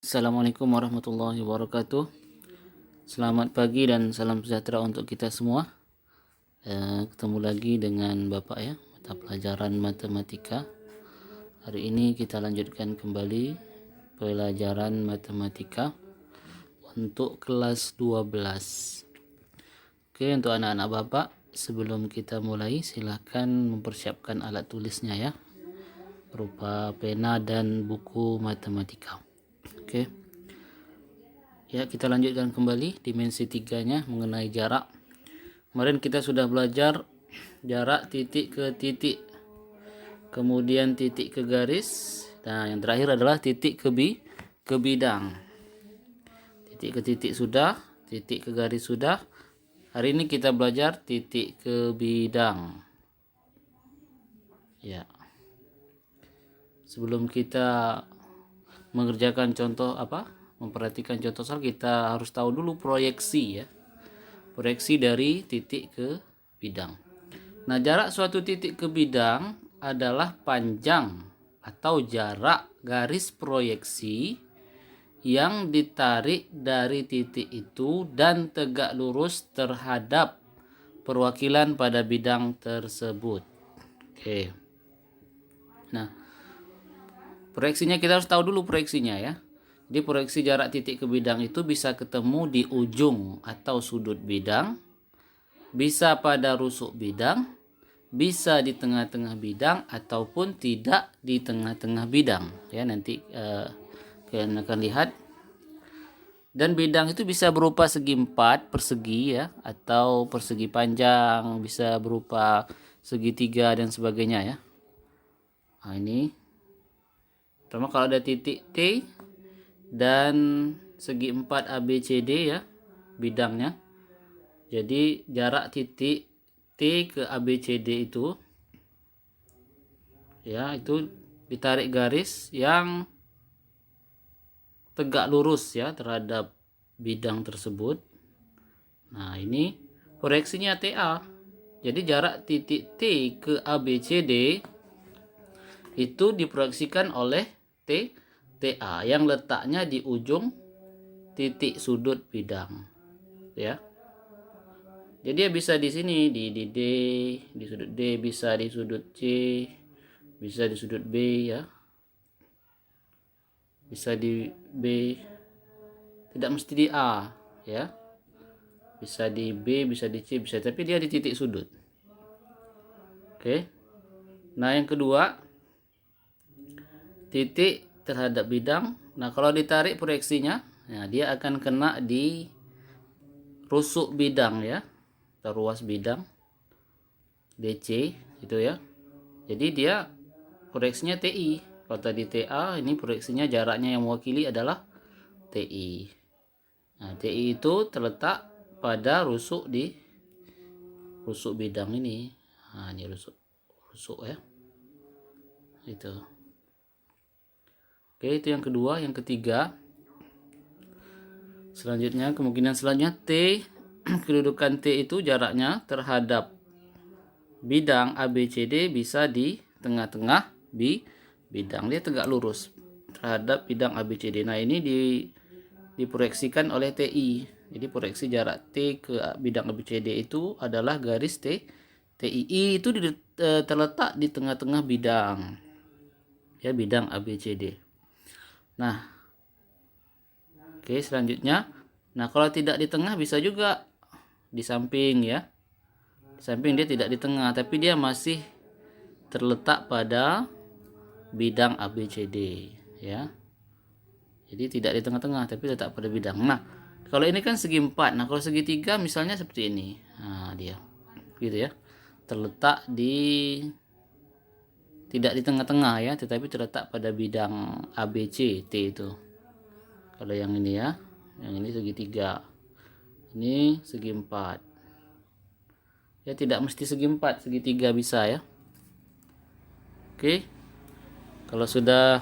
Assalamualaikum warahmatullahi wabarakatuh. Selamat pagi dan salam sejahtera untuk kita semua. Ketemu lagi dengan Bapak ya, mata pelajaran matematika. Hari ini kita lanjutkan kembali pelajaran matematika untuk kelas 12. Oke, untuk anak-anak Bapak, sebelum kita mulai silahkan mempersiapkan alat tulisnya ya, berupa pena dan buku matematika. Oke. Ya, kita lanjutkan kembali dimensi 3-nya mengenai jarak. Kemarin kita sudah belajar jarak titik ke titik, kemudian titik ke garis. Nah, yang terakhir adalah titik ke bidang. Titik ke titik sudah, titik ke garis sudah. Hari ini kita belajar titik ke bidang. Ya. Sebelum kita mengerjakan contoh memperhatikan contoh soal, kita harus tahu dulu proyeksi ya. Proyeksi dari titik ke bidang. Nah, jarak suatu titik ke bidang adalah panjang atau jarak garis proyeksi yang ditarik dari titik itu dan tegak lurus terhadap perwakilan pada bidang tersebut. Oke. Nah, proyeksinya kita harus tahu dulu proyeksinya ya. Jadi proyeksi jarak titik ke bidang itu bisa ketemu di ujung atau sudut bidang, bisa pada rusuk bidang, bisa di tengah-tengah bidang ataupun tidak di tengah-tengah bidang. Ya, nanti kalian akan lihat. Dan bidang itu bisa berupa segi 4 persegi ya, atau persegi panjang, bisa berupa segitiga dan sebagainya ya. Nah, ini pertama kalau ada titik T dan segi 4 ABCD ya bidangnya. Jadi jarak titik T ke ABCD itu ya, itu ditarik garis yang tegak lurus ya terhadap bidang tersebut. Nah, ini proyeksinya TA. Jadi jarak titik T ke ABCD itu diproyeksikan oleh TA yang letaknya di ujung titik sudut bidang ya. Jadi ya bisa di sini di D, di sudut D, bisa di sudut C, bisa di sudut B ya. Bisa di B, tidak mesti di A ya. Bisa di B, bisa di C, bisa, tapi dia di titik sudut. Oke. Nah, yang kedua, titik terhadap bidang. Nah, kalau ditarik proyeksinya, nah dia akan kena di rusuk bidang ya, atau ruas bidang DC itu ya. Jadi dia proyeksinya TI. Kalau tadi TA, ini proyeksinya jaraknya yang mewakili adalah TI. Nah, TI itu terletak pada rusuk bidang ini. Nah, ini rusuk ya. Itu. Oke, itu yang kedua. Yang ketiga, selanjutnya kemungkinan selanjutnya T, kedudukan T itu jaraknya terhadap bidang ABCD bisa di tengah-tengah bidang. Dia tegak lurus terhadap bidang ABCD. Nah, ini diproyeksikan oleh TI. Jadi proyeksi jarak T ke bidang ABCD itu adalah garis TII itu terletak di tengah-tengah bidang. Ya, bidang ABCD. Nah, oke, selanjutnya. Nah, kalau tidak di tengah bisa juga di samping ya. Di samping dia tidak di tengah, tapi dia masih terletak pada bidang ABCD ya. Jadi tidak di tengah-tengah, tapi letak pada bidang. Nah, kalau ini kan segi 4. Nah, kalau segitiga misalnya seperti ini. Nah, dia gitu ya. Terletak tidak di tengah-tengah ya, tetapi terletak pada bidang ABC T itu. Kalau yang ini ya, yang ini segitiga. Ini segi 4. Ya, tidak mesti segi 4, segitiga bisa ya. Oke. Kalau sudah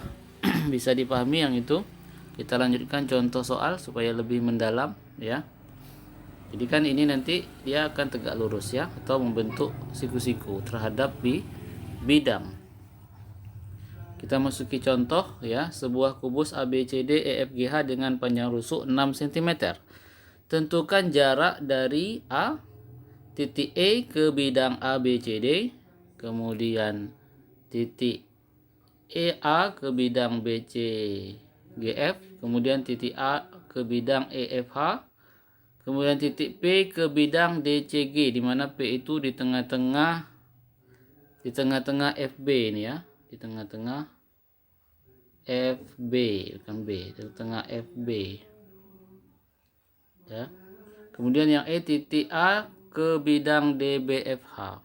bisa dipahami yang itu, kita lanjutkan contoh soal supaya lebih mendalam ya. Jadi kan ini nanti dia akan tegak lurus ya, atau membentuk siku-siku terhadap bidang. Kita masuki contoh ya, sebuah kubus ABCD EFGH dengan panjang rusuk 6 cm. Tentukan jarak dari A titik E ke bidang ABCD, kemudian titik EA ke bidang BCGF, kemudian titik A ke bidang EFH, kemudian titik P ke bidang DCG, di mana P itu di tengah-tengah FB ini ya, di tengah-tengah FB, bukan B, di tengah FB. Ya. Kemudian yang E titik A ke bidang DBFH.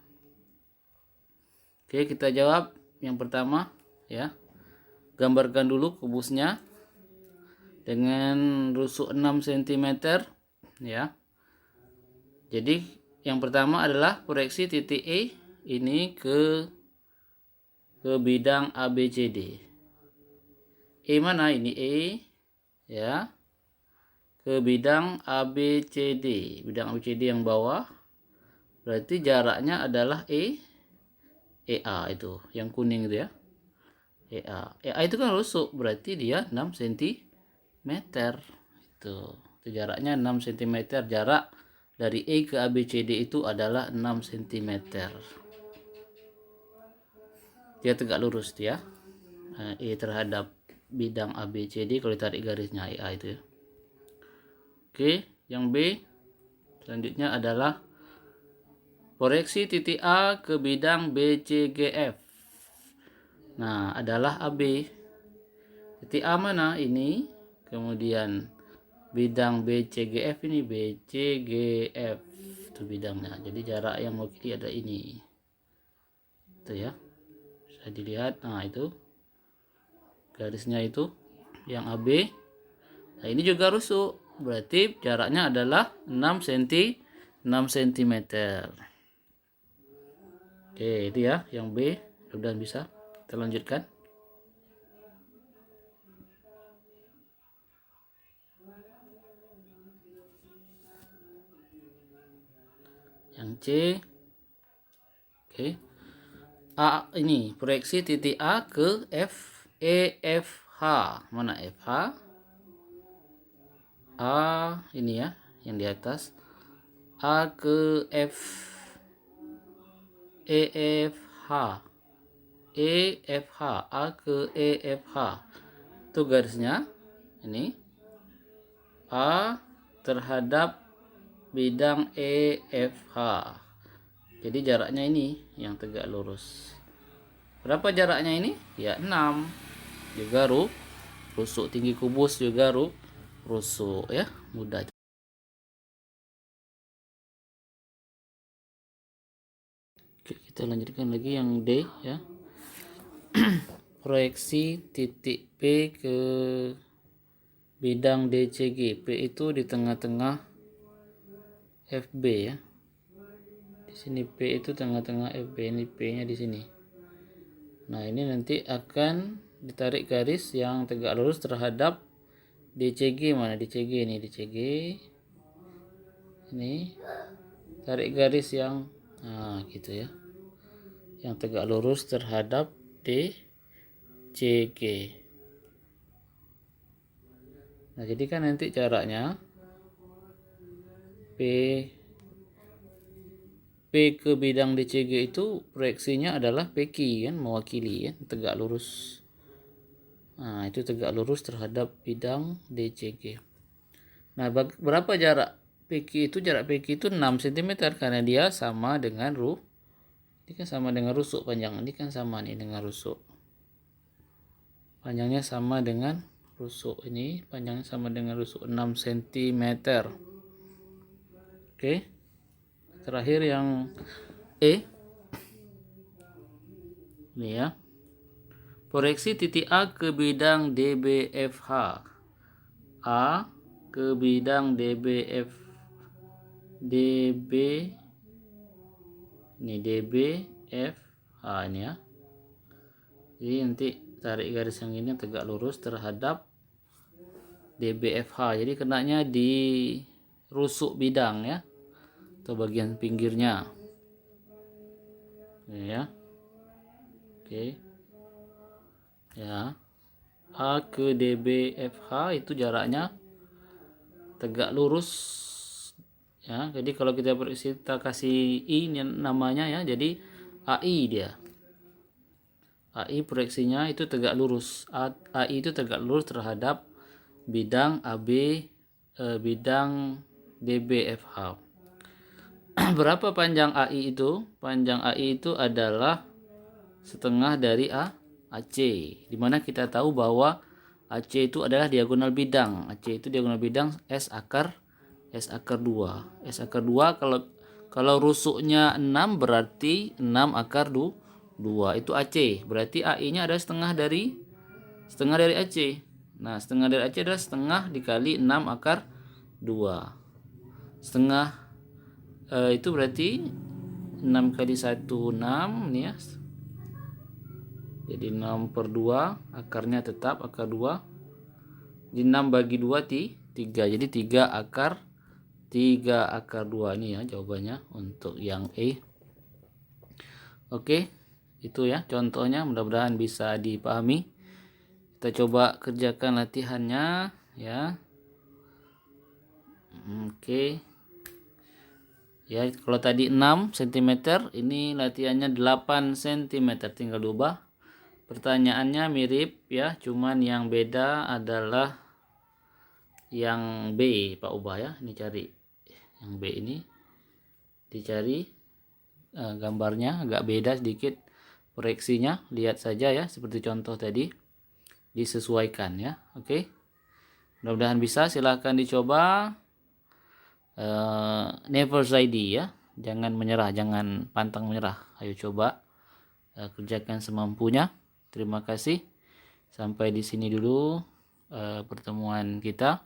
Oke, kita jawab yang pertama ya. Gambarkan dulu kubusnya dengan rusuk 6 cm ya. Jadi yang pertama adalah proyeksi titik E ini ke bidang ABCD. E mana ini? E ya, ke bidang ABCD, bidang ABCD yang bawah, berarti jaraknya adalah EA itu yang kuning itu ya, EA itu kan rusuk, berarti dia 6 cm itu jaraknya 6 cm. Jarak dari E ke ABCD itu adalah 6 cm. Dia tegak lurus dia, E terhadap bidang ABCD kalau ditarik garisnya EA itu ya. Oke, yang B selanjutnya adalah proyeksi titik A ke bidang BCGF. Nah, adalah AB. Titik A mana? Ini. Kemudian bidang BCGF ini, BCGF itu bidangnya. Jadi jarak yang mewakili ada ini. Itu ya. Bisa dilihat. Nah, itu garisnya itu yang AB. Nah, ini juga rusuk, berarti jaraknya adalah 6 cm. Oke, itu ya yang B. Sudah bisa. Kita lanjutkan. Yang C. Oke. A ini proyeksi titik A ke EFH. Mana FH? A ini ya, yang di atas. A ke EFH. EFH, A ke EFH. Itu garisnya ini. A terhadap bidang EFH. Jadi jaraknya ini yang tegak lurus. Berapa jaraknya ini? Ya 6. Juga rusuk, tinggi kubus juga rusuk ya, mudah. Oke, kita lanjutkan lagi yang D ya. Proyeksi titik P ke bidang DCG. P itu di tengah-tengah FB ya. Di sini P itu tengah-tengah FB, ini P-nya di sini. Nah, ini nanti akan ditarik garis yang tegak lurus terhadap DCG. Mana DCG ini? DCG ini tarik garis yang gitu ya, yang tegak lurus terhadap DCG. Nah, jadi kan nanti jaraknya P ke bidang DCG itu proyeksinya adalah PQ kan, mewakili kan, tegak lurus. Nah, itu tegak lurus terhadap bidang DCG. Nah, berapa jarak PQ itu? Jarak PQ itu 6 cm karena dia sama dengan ini kan sama dengan rusuk panjang. Ini kan sama nih dengan rusuk. Panjangnya sama dengan rusuk. Ini panjangnya sama dengan rusuk 6 cm. Oke. Terakhir yang E. Ini ya. Proyeksi titik A ke bidang DBFH. A ke bidang DB ini DBFH ini ya. Jadi nanti tarik garis yang ini tegak lurus terhadap DBFH. Jadi kenanya di rusuk bidang ya, atau bagian pinggirnya ya. Oke. ya. A ke DB FH itu jaraknya tegak lurus ya. Jadi kalau kita kasih I namanya ya, jadi AI dia. AI proyeksinya itu tegak lurus. AI itu tegak lurus terhadap bidang AB, bidang DBFH. Berapa panjang AI itu? Panjang AI itu adalah setengah dari AC. Dimana kita tahu bahwa AC itu adalah diagonal bidang. AC itu diagonal bidang S akar 2. S akar 2 kalau rusuknya 6 berarti 6 akar 2 itu AC. Berarti AI-nya adalah setengah dari AC. Nah, setengah dari AC adalah setengah dikali 6 akar 2. Setengah itu berarti 6 kali 1 6 ini ya. Jadi 6 per 2 akarnya tetap akar 2. Jadi 6 bagi 2 3. Jadi 3 akar 2 ini ya jawabannya untuk yang E. Oke, itu ya contohnya, mudah-mudahan bisa dipahami. Kita coba kerjakan latihannya ya. Oke. Ya, kalau tadi 6 cm, ini latihannya 8 cm, tinggal diubah. Pertanyaannya mirip ya, cuman yang beda adalah yang B Pak ubah ya. Ini cari yang B ini, dicari gambarnya agak beda sedikit proyeksinya, lihat saja ya seperti contoh tadi, disesuaikan ya. Oke, mudah-mudahan bisa, silahkan dicoba. Never ready ya, jangan menyerah, jangan pantang menyerah, ayo coba kerjakan semampunya. Terima kasih, sampai di sini dulu pertemuan kita.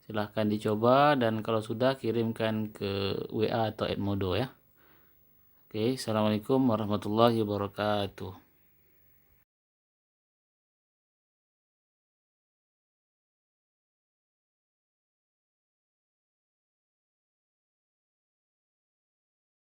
Silahkan dicoba, dan kalau sudah kirimkan ke WA atau Edmodo ya. Oke, assalamualaikum warahmatullahi wabarakatuh.